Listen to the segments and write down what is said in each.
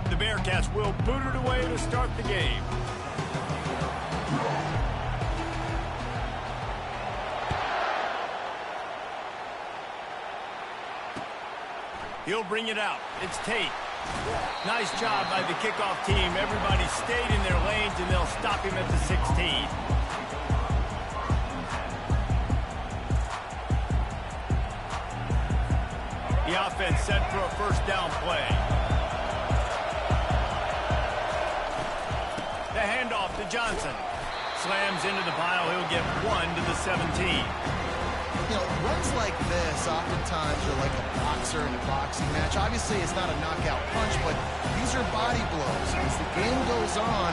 The Bearcats will boot it away to start the game. He'll bring it out. It's Tate. Nice job by the kickoff team. Everybody stayed in their lanes, and they'll stop him at the 16. The offense set for a first down play. The handoff to Johnson. Slams into the pile. He'll get 1 to the 17. You know, runs like this oftentimes are like a boxer in a boxing match. Obviously, it's not a knockout punch, but these are body blows. As the game goes on,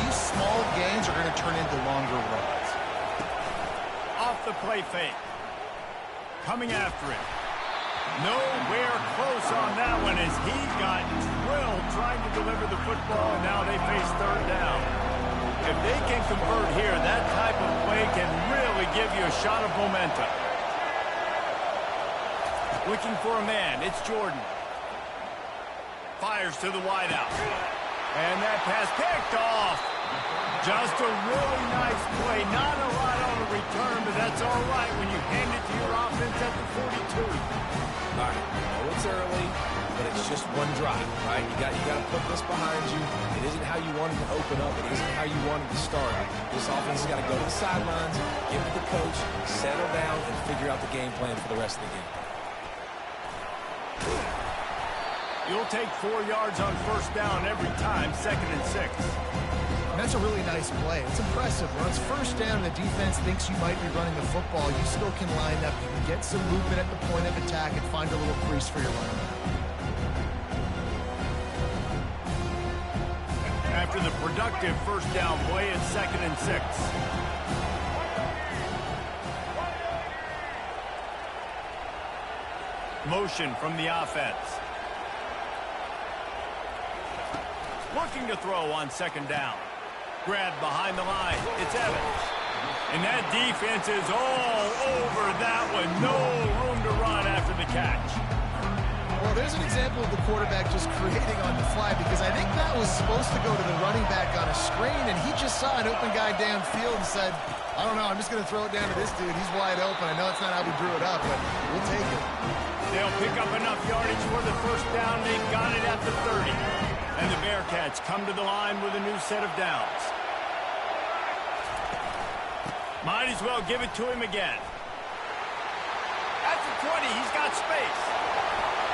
these small gains are going to turn into longer runs. Off the play fake. Coming after it. Nowhere close on that one as he got drilled trying to deliver the football, and now they face third down. If they can convert here, that type of play can really give you a shot of momentum. Looking for a man, it's Jordan. Fires to the wideout. And that pass picked off. Just a really nice play. Not a lot on the return, but that's all right when you hand it to your offense at the 42. All right, I know it's early, but it's just one drive, right? You got to put this behind you. It isn't how you wanted to open up. It isn't how you wanted to start. This offense has got to go to the sidelines, give it to the coach, settle down, and figure out the game plan for the rest of the game. You'll take 4 yards on first down every time, 2nd and 6. And that's a really nice play. It's impressive. When it's first down and the defense thinks you might be running the football, you still can line up. You can get some movement at the point of attack and find a little crease for your running back. After the productive first down play, it's 2nd and 6. Motion from the offense. Looking to throw on 2nd down. Grabbed behind the line. It's Evans. And that defense is all over that one. No room to run after the catch. Well, there's an example of the quarterback just creating on the fly, because I think that was supposed to go to the running back on a screen, and he just saw an open guy downfield and said, I don't know, I'm just going to throw it down to this dude. He's wide open. I know it's not how we drew it up, but we'll take it. They'll pick up enough yardage for the first down. They've got it at the 30. And the Bearcats come to the line with a new set of downs. Might as well give it to him again. At the 20, he's got space.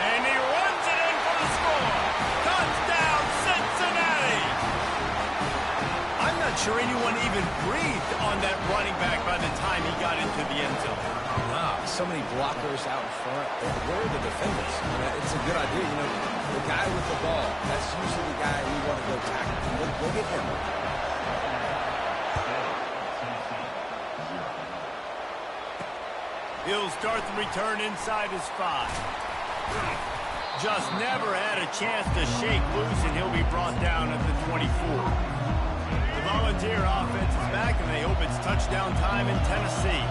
And he runs it in for the score. Touchdown, Cincinnati! I'm not sure anyone even breathed on that running back by the time he got into the end zone. Wow, so many blockers out in front. Where are the defenders? It's a good idea. You know, the guy with the ball, that's usually the guy we want to go tackle. Look at him. He'll start the return inside his 5. Just never had a chance to shake loose, and he'll be brought down at the 24. The Volunteer offense is back, and they hope it's touchdown time in Tennessee.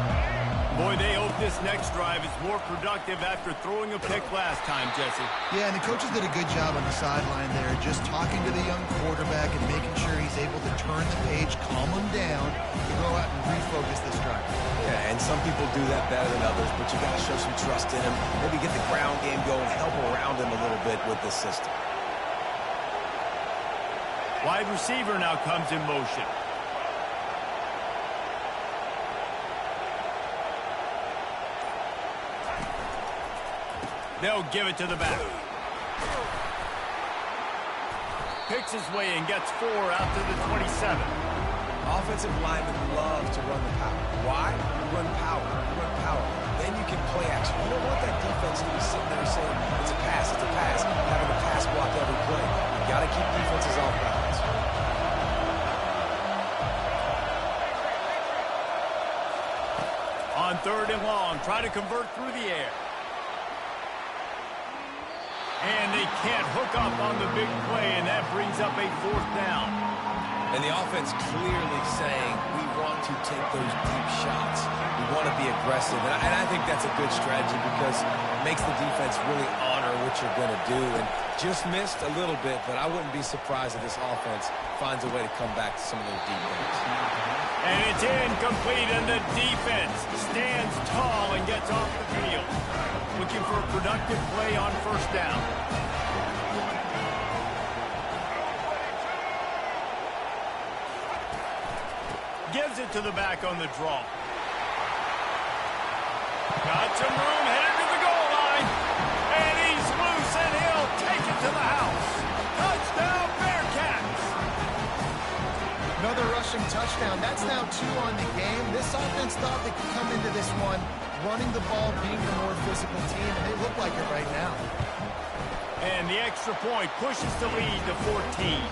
Boy, they hope this next drive is more productive after throwing a pick last time, Jesse. Yeah, and the coaches did a good job on the sideline there, just talking to the young quarterback and making sure he's able to turn the page, calm him down, to go out and refocus this drive. Yeah, and some people do that better than others, but you got to show some trust in him. Maybe get the ground game going, help around him a little bit with the system. Wide receiver now comes in motion. They'll give it to the back. Picks his way and gets 4 out to the 27. Offensive linemen love to run the power. Why? Run power. Run power. Then you can play action. You don't want that defense to be sitting there saying, it's a pass, having to pass block every play. You got to keep defenses off balance. On 3rd and long, try to convert through the air. And they can't hook up on the big play, and that brings up a 4th down. And the offense clearly saying, we want to take those deep shots. We want to be aggressive. And I think that's a good strategy because it makes the defense really honor what you're going to do. And just missed a little bit, but I wouldn't be surprised if this offense finds a way to come back to some of those deep ones. And it's incomplete, and the defense stands tall and gets off the field. Looking for a productive play on 1st down. Gives it to the back on the draw. Got some room, headed to the goal line. And he's loose, and he'll take it to the house. Touchdown, Bearcats! Another rushing touchdown. That's now 2 on the game. This offense thought they could come into this one running the ball, being the more physical team, and they look like it right now. And the extra point pushes the lead to 14.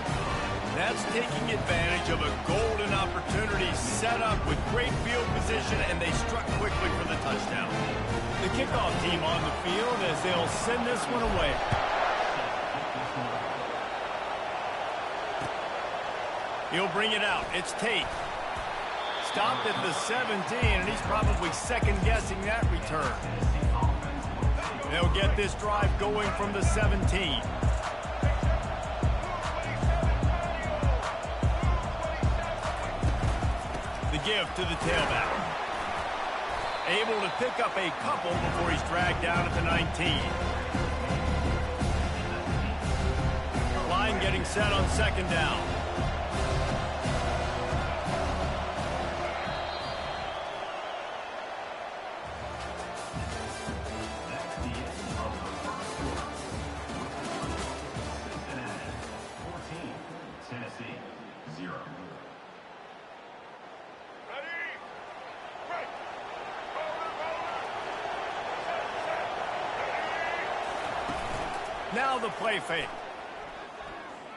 That's taking advantage of a golden opportunity set up with great field position, and they struck quickly for the touchdown. The kickoff team on the field as they'll send this one away. He'll bring it out. It's Tate. Stopped at the 17, and he's probably second-guessing that return. They'll get this drive going from the 17. The give to the tailback. Able to pick up a couple before he's dragged down at the 19. Line getting set on 2nd down. Now the play fake.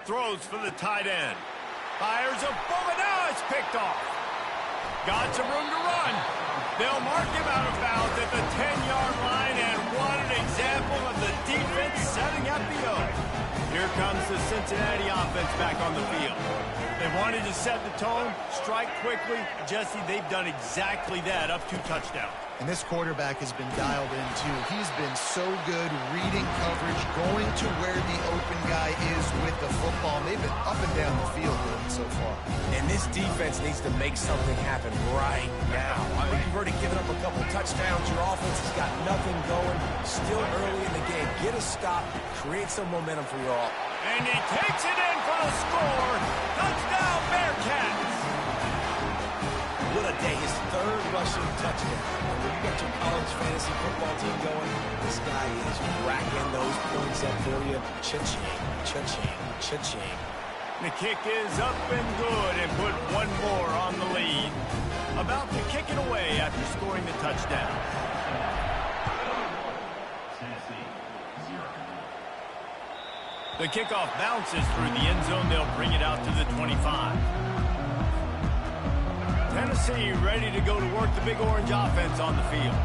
Throws for the tight end. Fires a bullet. Now it's picked off. Got some room to run. They'll mark him out of bounds at the 10-yard line, and what an example of the defense setting up the O. Here comes the Cincinnati offense back on the field. They wanted to set the tone, strike quickly. Jesse, they've done exactly that, up 2 touchdowns. And this quarterback has been dialed in, too. He's been so good reading coverage, going to where the open guy is with the football. And they've been up and down the field with him so far. And this defense needs to make something happen right now. I mean, you've already given up a couple touchdowns. Your offense has got nothing going. Still early in the game. Get a stop. Create some momentum for your offense. And he takes it in for the score. Touchdown, Bearcats! What a day. His 3rd rushing touchdown. When you got your college fantasy football team going, this guy is racking those points up for you. Cha-ching, cha-ching, cha-ching. The kick is up and good, and put 1 more on the lead. About to kick it away after scoring the touchdown. The kickoff bounces through the end zone. They'll bring it out to the 25. Tennessee ready to go to work the Big Orange offense on the field.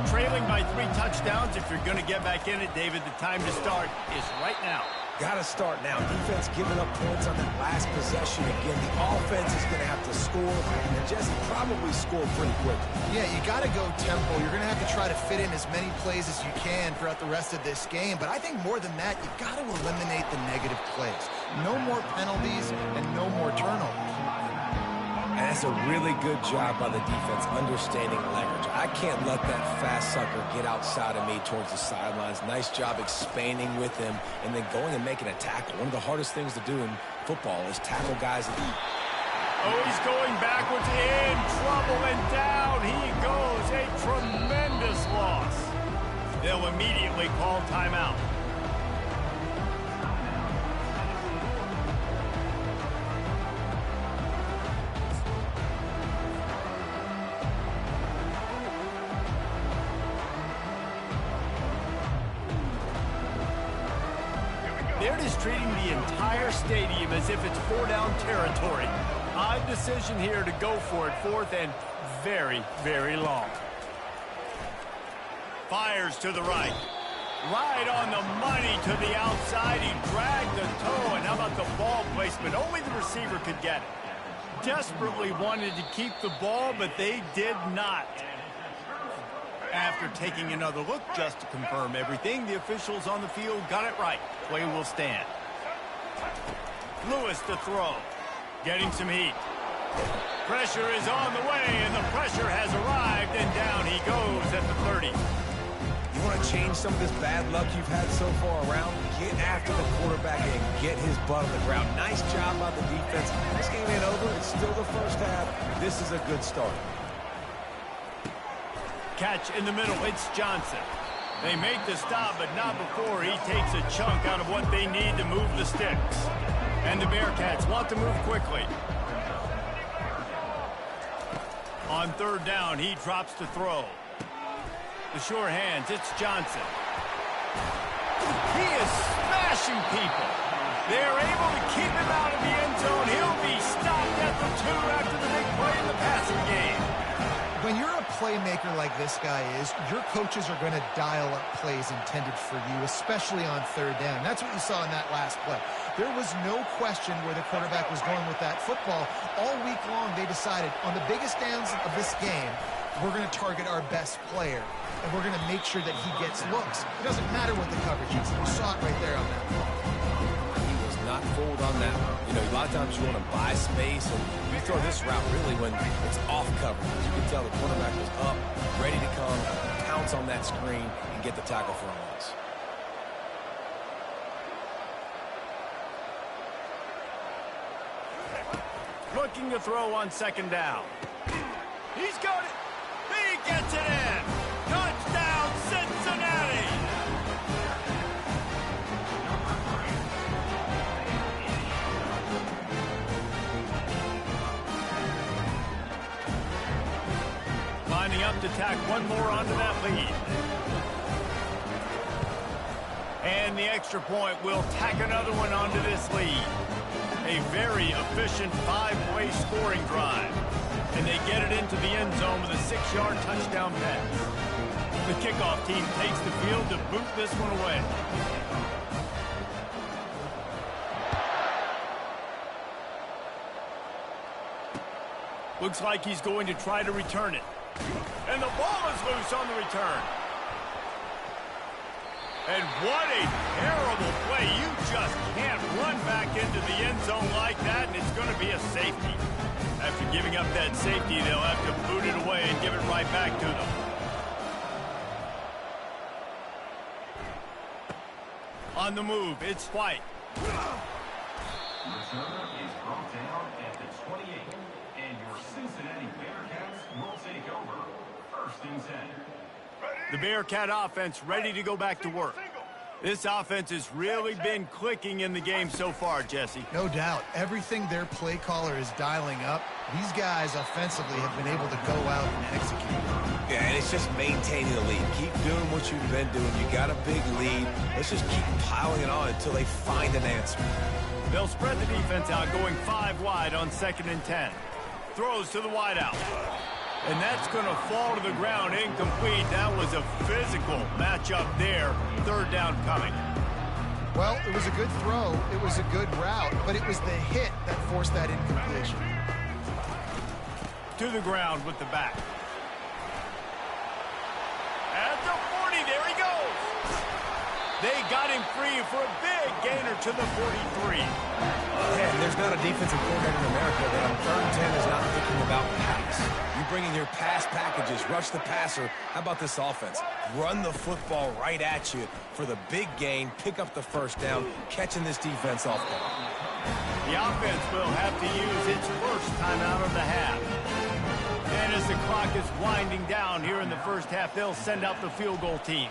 Trailing by 3 touchdowns. If you're going to get back in it, David, the time to start is right now. Got to start now. Defense giving up points on that last possession. Again, the offense is going to have to score, and Jesse probably score pretty quickly. Yeah, you got to go tempo. You're going to have to try to fit in as many plays as you can throughout the rest of this game. But I think more than that, you've got to eliminate the negative plays. No more penalties and no more turnovers. And that's a really good job by the defense, understanding leverage. I can't let that fast sucker get outside of me towards the sidelines. Nice job expanding with him and then going and making a tackle. One of the hardest things to do in football is tackle guys. Oh, he's going backwards, in trouble, and down he goes. A tremendous loss. they'll immediately call timeout. They're just treating the entire stadium as if it's four-down territory. Odd decision here to go for it, fourth and very, very long. Fires to the right. Right on the money to the outside. He dragged the toe, and how about the ball placement? Only the receiver could get it. Desperately wanted to keep the ball, but they did not. After taking another look just to confirm everything, the officials on the field got it right. Play will stand. Lewis to throw. Getting some heat. Pressure is on the way, and the pressure has arrived, and down he goes at the 30. You want to change some of this bad luck you've had so far around? Get after the quarterback and get his butt on the ground. Nice job by the defense. This game ain't over. It's still the first half. This is a good start. Catch in the middle. It's Johnson. They make the stop, but not before he takes a chunk out of what they need to move the sticks. And the Bearcats want to move quickly. On third down, he drops to throw. The sure hands, it's Johnson. He is smashing people. They're able to keep him out of the end zone. He'll be stopped at the 2 after the big play in the passing game. When you're a playmaker like this guy is, your coaches are going to dial up plays intended for you, especially on third down. That's what you saw in that last play. There was no question where the quarterback was going with that football. All week long, they decided on the biggest downs of this game, we're going to target our best player, and we're going to make sure that he gets looks. It doesn't matter what the coverage is. You saw it right there on that play. He was not fooled on that one. You know, a lot of times you want to buy space, and you throw this route really when it's off coverage. You can tell the quarterback was up, ready to come, pounce on that screen, and get the tackle for a loss. Looking to throw on second down. He's got it. He gets it in. Touchdown, Cincinnati. Lining up to tack one more onto that lead. And the extra point will tack another one onto this lead. A very efficient 5-play scoring drive. And they get it into the end zone with a 6-yard touchdown pass. The kickoff team takes the field to boot this one away. Looks like he's going to try to return it. And the ball is loose on the return. And what a terrible play. You just can't run back into the end zone like that, and it's going to be a safety. After giving up that safety, they'll have to boot it away and give it right back to them. On the move, it's White. Returner is brought down at the 28, and your Cincinnati Bearcats will take over 1st and 10. The Bearcat offense ready to go back to work. This offense has really been clicking in the game so far, Jesse. No doubt. Everything their play caller is dialing up, these guys offensively have been able to go out and execute. Yeah, and it's just maintaining the lead. Keep doing what you've been doing. You got a big lead. Let's just keep piling it on until they find an answer. They'll spread the defense out, going 5 wide on 2nd and 10. Throws to the wideout. And that's going to fall to the ground incomplete. That was a physical matchup there. 3rd down coming. Well, it was a good throw. It was a good route, but it was the hit that forced that incompletion. To the ground with the back. At the 40, there he goes. They got him free for a big gainer to the 43. And there's not a defensive coordinator in America that on 3rd and 10 is not thinking about pass. You bring in your pass packages, rush the passer. How about this offense? Run the football right at you for the big gain, pick up the 1st down, catching this defense off guard. The offense will have to use its first timeout of the half. And as the clock is winding down here in the 1st half, they'll send out the field goal team.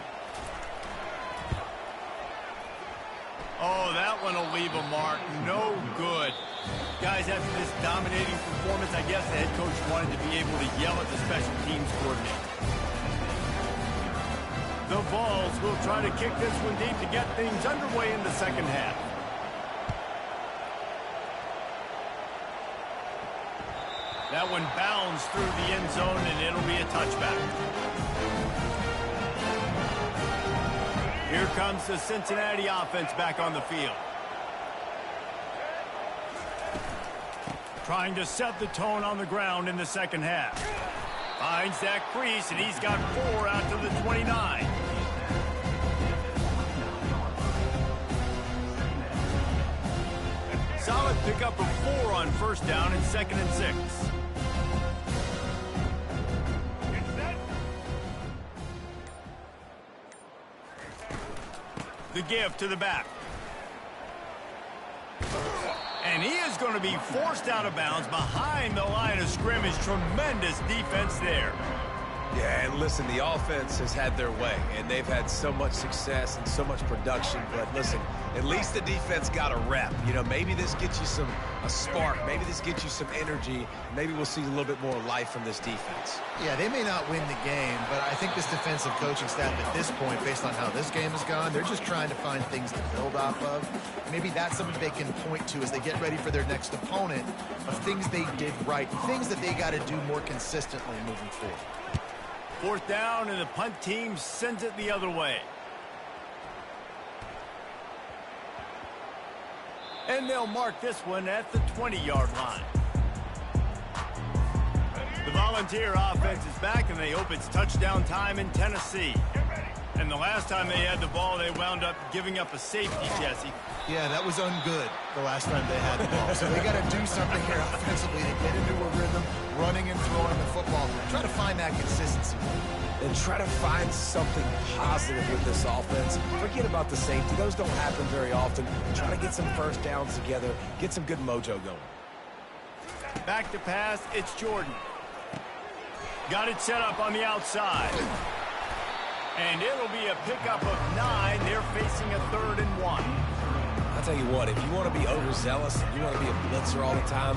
Oh, that one will leave a mark. No good. Guys, after this dominating performance, I guess the head coach wanted to be able to yell at the special teams coordinator. The Vols will try to kick this one deep to get things underway in the second half. That one bounds through the end zone, and it'll be a touchback. Here comes the Cincinnati offense back on the field. Trying to set the tone on the ground in the second half. Finds that crease, and he's got 4 out to the 29. Solid pickup of 4 on first down and 2nd and 6. The give to the back. And he is going to be forced out of bounds behind the line of scrimmage. Tremendous defense there. Yeah, and listen, the offense has had their way, and they've had so much success and so much production. But listen, at least the defense got a rep. You know, maybe this gets you a spark. Maybe this gets you some energy. Maybe we'll see a little bit more life from this defense. Yeah, they may not win the game, but I think this defensive coaching staff at this point, based on how this game has gone, they're just trying to find things to build off of. Maybe that's something they can point to as they get ready for their next opponent of things they did right, things that they got to do more consistently moving forward. 4th down, and the punt team sends it the other way. And they'll mark this one at the 20-yard line. The Volunteer offense is back, and they hope it's touchdown time in Tennessee. And the last time they had the ball, they wound up giving up a safety, Jesse. Yeah, that was ungood the last time they had the ball. So they got to do something here offensively to get into a rhythm, running and throwing the football. Try to find that consistency. And try to find something positive with this offense. Forget about the safety. Those don't happen very often. Try to get some first downs together, get some good mojo going. Back to pass, it's Jordan. Got it set up on the outside. And it'll be a pickup of 9. They're facing a 3rd and 1. I'll tell you what, if you want to be overzealous, if you want to be a blitzer all the time,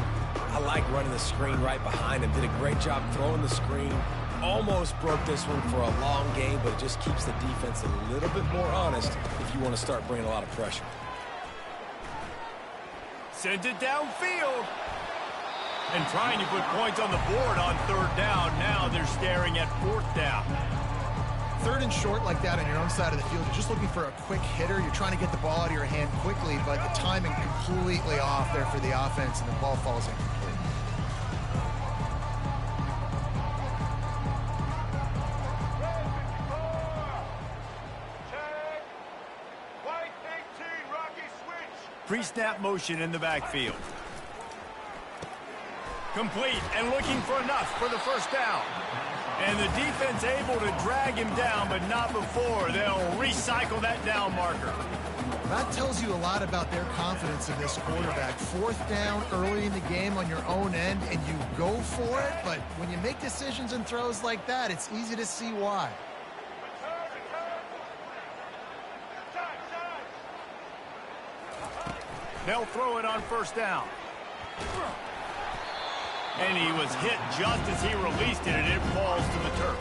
I like running the screen right behind him. Did a great job throwing the screen. Almost broke this one for a long game, but it just keeps the defense a little bit more honest if you want to start bringing a lot of pressure. Sends it downfield. And trying to put points on the board on 3rd down. Now they're staring at 4th down. 3rd and short like that on your own side of the field, you're just looking for a quick hitter. You're trying to get the ball out of your hand quickly, but the timing completely off there for the offense, and the ball falls incomplete. Pre-snap motion in the backfield. Complete and looking for enough for the 1st down. And the defense able to drag him down, but not before. They'll recycle that down marker. That tells you a lot about their confidence in this quarterback. 4th down early in the game on your own end, and you go for it. But when you make decisions and throws like that, it's easy to see why. They'll throw it on 1st down. And he was hit just as he released it, and it falls to the turf.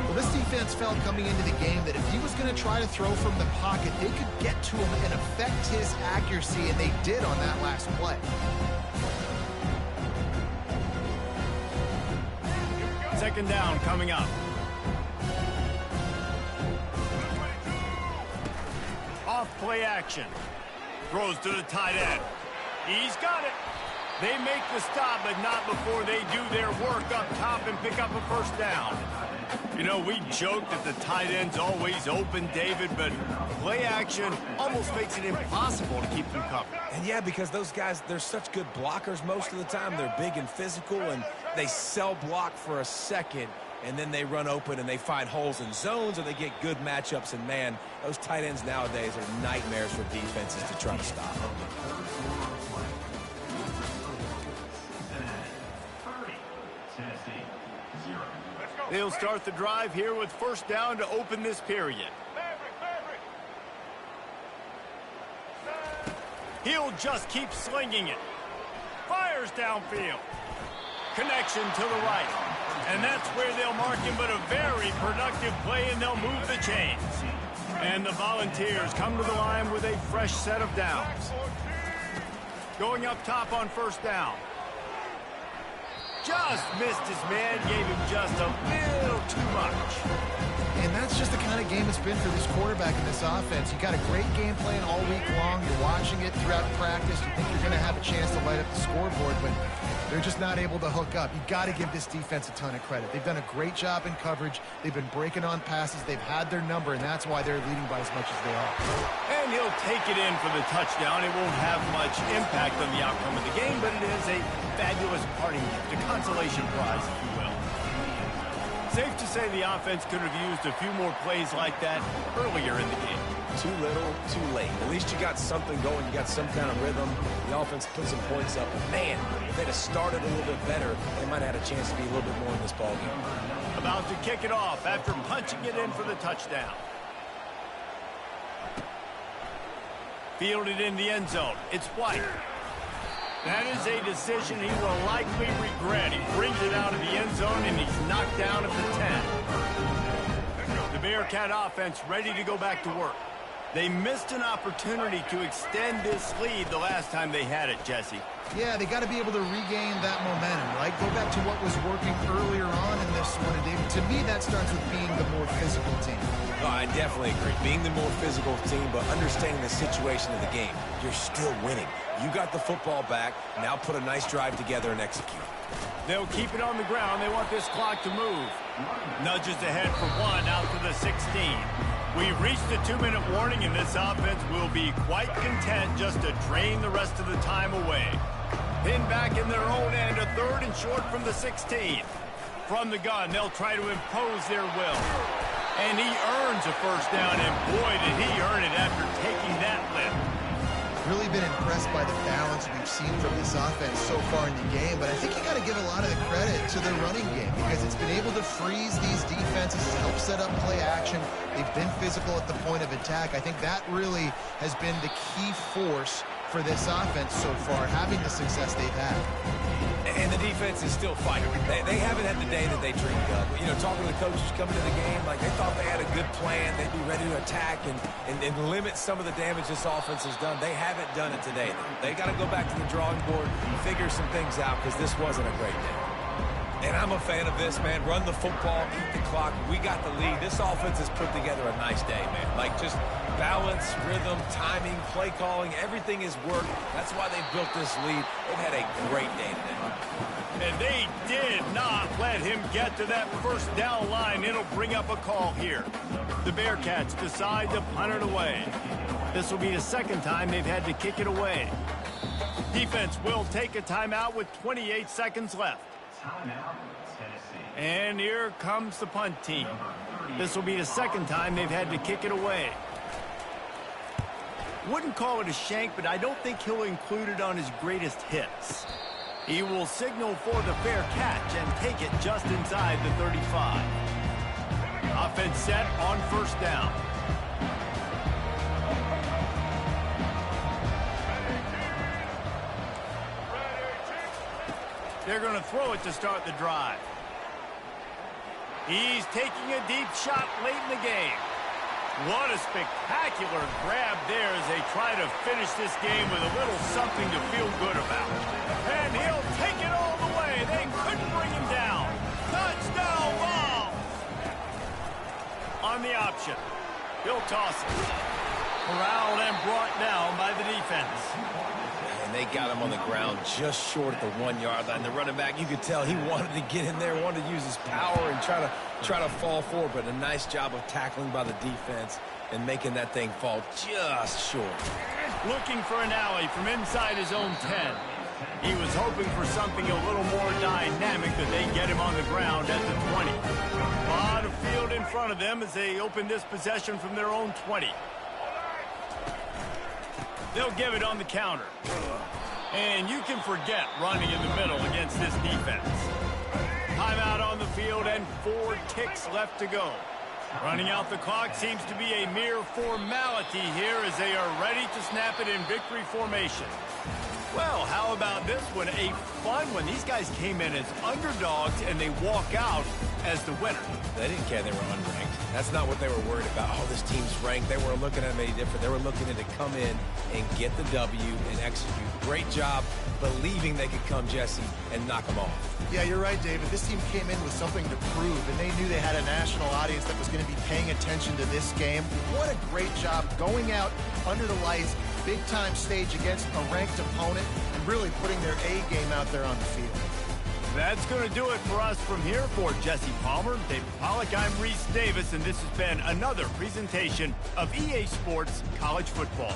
Well, this defense felt coming into the game that if he was going to try to throw from the pocket, they could get to him and affect his accuracy, and they did on that last play. Second down coming up. Off play action. Throws to the tight end. He's got it. They make the stop, but not before they do their work up top and pick up a 1st down. You know, we joke that the tight end's always open, David, but play action almost makes it impossible to keep them covered. And yeah, because those guys, they're such good blockers most of the time. They're big and physical, and they cell block for a second, and then they run open and they find holes in zones, or they get good matchups. And man, those tight ends nowadays are nightmares for defenses to try to stop. They'll start the drive here with 1st down to open this period. He'll just keep slinging it. Fires downfield. Connection to the right. And that's where they'll mark him, but a very productive play, and they'll move the chains. And the Volunteers come to the line with a fresh set of downs. Going up top on first down. Just missed his man, gave him just a little too much. And that's just the kind of game it's been for this quarterback in this offense. You got a great game plan all week long. You're watching it throughout practice. You think you're going to have a chance to light up the scoreboard, but they're just not able to hook up. You got to give this defense a ton of credit. They've done a great job in coverage. They've been breaking on passes. They've had their number, and that's why they're leading by as much as they are. And he'll take it in for the touchdown. It won't have much impact on the outcome of the game, but it is a fabulous parting gift, a consolation prize, if you will. Safe to say the offense could have used a few more plays like that earlier in the game. Too little, too late. At least you got something going. You got some kind of rhythm. The offense put some points up. But man, if they'd have started a little bit better, they might have had a chance to be a little bit more in this ballgame. About to kick it off after punching it in for the touchdown. Fielded in the end zone. It's White. That is a decision he will likely regret. He brings it out of the end zone, and he's knocked down at the 10. The Bearcat offense ready to go back to work. They missed an opportunity to extend this lead the last time they had it, Jesse. Yeah, they got to be able to regain that momentum, right? Go back to what was working earlier on in this one. And David, to me, that starts with being the more physical team. Oh, I definitely agree. Being the more physical team, but understanding the situation of the game. You're still winning. You got the football back. Now put a nice drive together and execute. They'll keep it on the ground. They want this clock to move. Nudges ahead for one out to the 16. We've reached the 2-minute warning, and this offense will be quite content just to drain the rest of the time away. Pinned back in their own end, a 3rd and short from the 16. From the gun, they'll try to impose their will. And he earns a first down, and boy, did he earn it after taking that lift. Really been impressed by the balance we've seen from this offense so far in the game, but I think you got to give a lot of the credit to their running game because it's been able to freeze these defenses, help set up play action. They've been physical at the point of attack. I think that really has been the key force for this offense so far, having the success they've had. And the defense is still fighting. They haven't had the day that they dreamed of. You know, talking to the coaches coming to the game, like they thought they had a good plan. They'd be ready to attack and limit some of the damage this offense has done. They haven't done it today. They got to go back to the drawing board and figure some things out because this wasn't a great day. And I'm a fan of this, man. Run the football, eat the clock. We got the lead. This offense has put together a nice day, man. Like just balance, rhythm, timing, play calling, everything has worked. That's why they built this lead. They've had a great day today. And they did not let him get to that first down line. It'll bring up a call here. The Bearcats decide to punt it away. This will be the second time they've had to kick it away. Defense will take a timeout with 28 seconds left. Timeout, Tennessee. And here comes the punt team. This will be the second time they've had to kick it away. Wouldn't call it a shank, but I don't think he'll include it on his greatest hits. He will signal for the fair catch and take it just inside the 35. Offense set on first down. They're going to throw it to start the drive. He's taking a deep shot late in the game. What a spectacular grab there as they try to finish this game with a little something to feel good about. And he'll take it all the way. They couldn't bring him down. Touchdown ball. On the option. He'll toss it. Corralled and brought down by the defense. And they got him on the ground just short of the 1-yard line. The running back, you could tell he wanted to get in there, wanted to use his power and try to fall forward, but a nice job of tackling by the defense and making that thing fall just short. Looking for an alley from inside his own 10. He was hoping for something a little more dynamic that they get him on the ground at the 20. A lot of field in front of them as they open this possession from their own 20. They'll give it on the counter. And you can forget running in the middle against this defense. Timeout on the field and 4 ticks left to go. Running out the clock seems to be a mere formality here as they are ready to snap it in victory formation. Well, how about this one? A fun one. These guys came in as underdogs, and they walk out as the winner. They didn't care they were unranked. That's not what they were worried about. Oh, this team's ranked. They weren't looking at them any different. They were looking to come in and get the W and execute. Great job believing they could come, Jesse, and knock them off. Yeah, you're right, David. This team came in with something to prove, and they knew they had a national audience that was going to be paying attention to this game. What a great job going out under the lights, big-time stage against a ranked opponent, and really putting their A game out there on the field. That's going to do it for us from here. For Jesse Palmer, David Pollack, I'm Reese Davis, and this has been another presentation of EA Sports College Football.